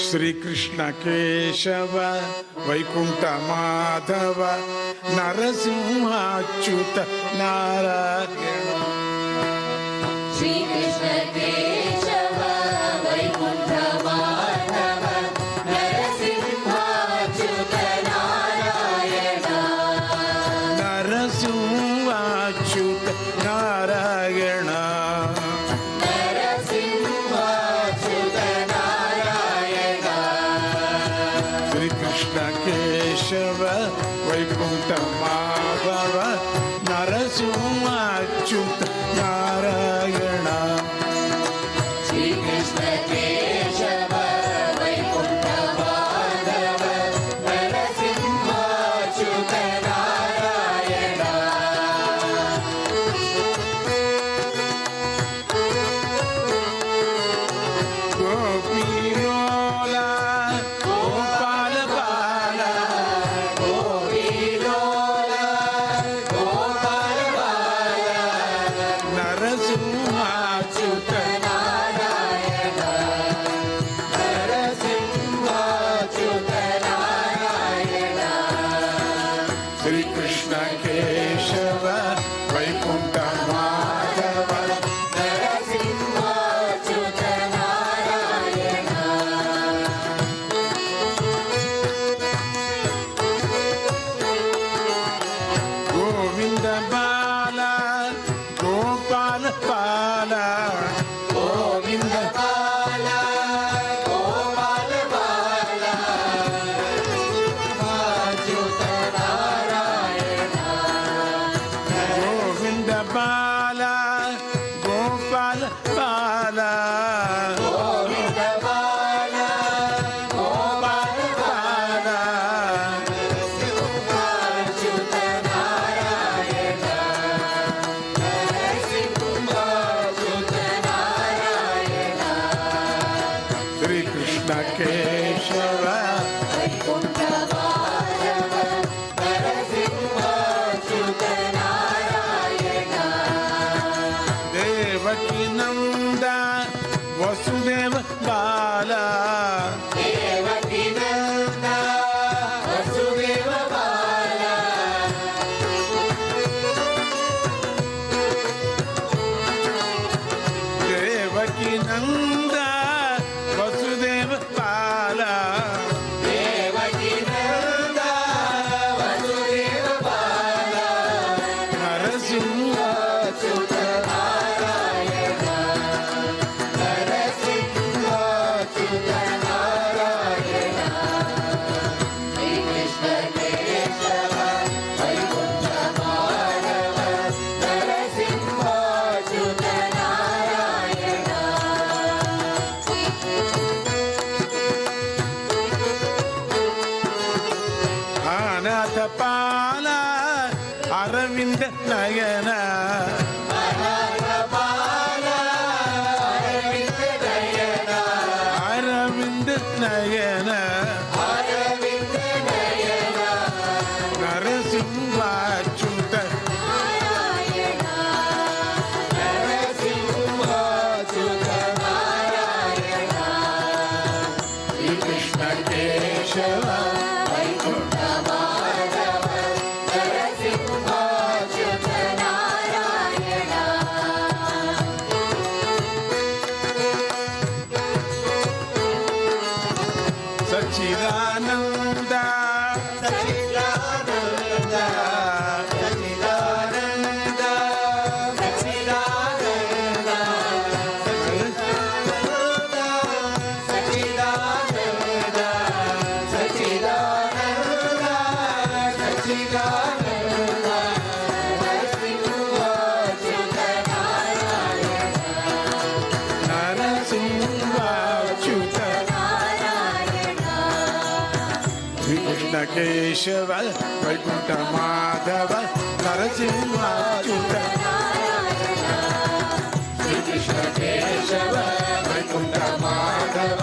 ಶ್ರೀಕೃಷ್ಣ ಕೇಶವ ವೈಕುಂಠ ಮಾಧವ ನರಸಿಂಹ ಅಚ್ಯುತ ನಾರಾಯಣ. ಶ್ರೀಕೃಷ್ಣ ಕೇಶವ ವೈಕುಂಠ ಮಾಧವ ನರಸಿಂಹ ಅಚ್ಯುತ ನಾರಾಯಣ. ನರಸಿಂಹ ಅಚ್ಯುತ ನಾರಾಯಣ. ಕೇಶವ ವೈಕುಂಠ ಮಾಧವ ನರಸಿಂಹ ಅಚ್ಯುತ ನಾರಾಯಣ. ಶ್ರೀಕೃಷ್ಣ ಕೇಶವ ವೈಕುಂಠ ಮಾಧವ ನರಸಿಂಹ ಅಚ್ಯುತ ನಾರಾಯಣ. ಗೋಪಿಲೋಲ ಗೋಪಾಲ ಬಾಲ ನರಸಿಂಹ ಅಚ್ಯುತ ನಾರಾಯಣ. ನರಸಿಂಹ ಅಚ್ಯುತ ನಾರಾಯಣ. ಶ್ರೀಕೃಷ್ಣ ಕೇಶವ ವೈಕುಂಠ ಮಾಧವ ನರಸಿಂಹ ಅಚ್ಯುತ ನಾರಾಯಣ. ಗೋವಿಂದ ಬಾಲ ಗೋಪಾಲ ಬಾಲ ಗೋವಿಂದ ಬಾಲ ಗೋಪಾಲ ಬಾಲ ಅಚ್ಯುತ ನಾರಾಯಣ. ಗೋವಿಂದ ಬಾಲ ಗೋಪಾಲ ಬಾಲ ಗೋವಿಂದ ಬಾಲ ಗೋಪಾಲ ಬಾಲ ಅಚ್ಯುತ ನಾರಾಯಣ. ನರಸಿಂಹ ಅಚ್ಯುತ ನಾರಾಯಣ. ಶ್ರೀಕೃಷ್ಣ ಕೇಶವ ವೈಕುಂಠ ಮಾಧವ ನರಸಿಂಹ ಅಚ್ಯುತ ನಾರಾಯಣ. ದೇವಕಿ ನಂದ ವಸುದೇವ ಬಾಲ ದೇವಕಿ ನಂದ ವಸುದೇವ ಬಾಲ ದೇವಕಿ ನಂದ ವಸುದೇವ ಬಾಲ ದೇವಕಿ ನಂದ ವಸುದೇವ ಬಾಲ ನರಸಿಂಹ ಅಚ್ಯುತ ನಾರಾಯಣ. ನರಸಿಂಹ ಅಚ್ಯುತ ನಾರಾಯಣ. ಶ್ರೀಕೃಷ್ಣ ಕೇಶವ ವೈಕುಂಠ ಮಾಧವ ನರಸಿಂಹ ಅಚ್ಯುತ ನಾರಾಯಣ. ಅನಾಥ ಪಾಲ ಅರವಿಂದ ನಯನ ಅನಾಥ ಬಾಲ ಅರವಿಂದ ನಯನ. ಅರವಿಂದ ನಯನ ಅರವಿಂದ ನಯನ. ನರಸಿಂಹ ಅಚ್ಯುತ ನಾರಾಯಣ. ನರಸಿಂಹ ಅಚ್ಯುತ ನಾರಾಯಣ. ಶ್ರೀಕೃಷ್ಣ ಕೇಶವ ವೈಕುಂಠ ಮಾಧವ ನರಸಿಂಹ ಅಚ್ಯುತ ನಾರಾಯಣ. ಸಚ್ಚಿದಾನಂದ ಸಚ್ಚಿದಾನಂದ ಸಚ್ಚಿದಾನಂದ ಸಚ್ಚಿದಾನಂದ ಸಚ್ಚಿದಾನಂದ ಸಚ್ಚಿದಾನಂದ ಸಚ್ಚಿದಾನಂದ ನರಸಿಂಹ ಅಚ್ಯುತ ನಾರಾಯಣ. ನರಸಿಂಹ ಅಚ್ಯುತ ನಾರಾಯಣ. ಶ್ರೀಕೃಷ್ಣ ಕೇಶವ ವೈಕುಂಠ ಮಾಧವ ನರಸಿಂಹ ಅಚ್ಯುತ ಶ್ರೀಕೃಷ್ಣ ಕೇಶವ ವೈಕುಂಠ ಮಾಧವ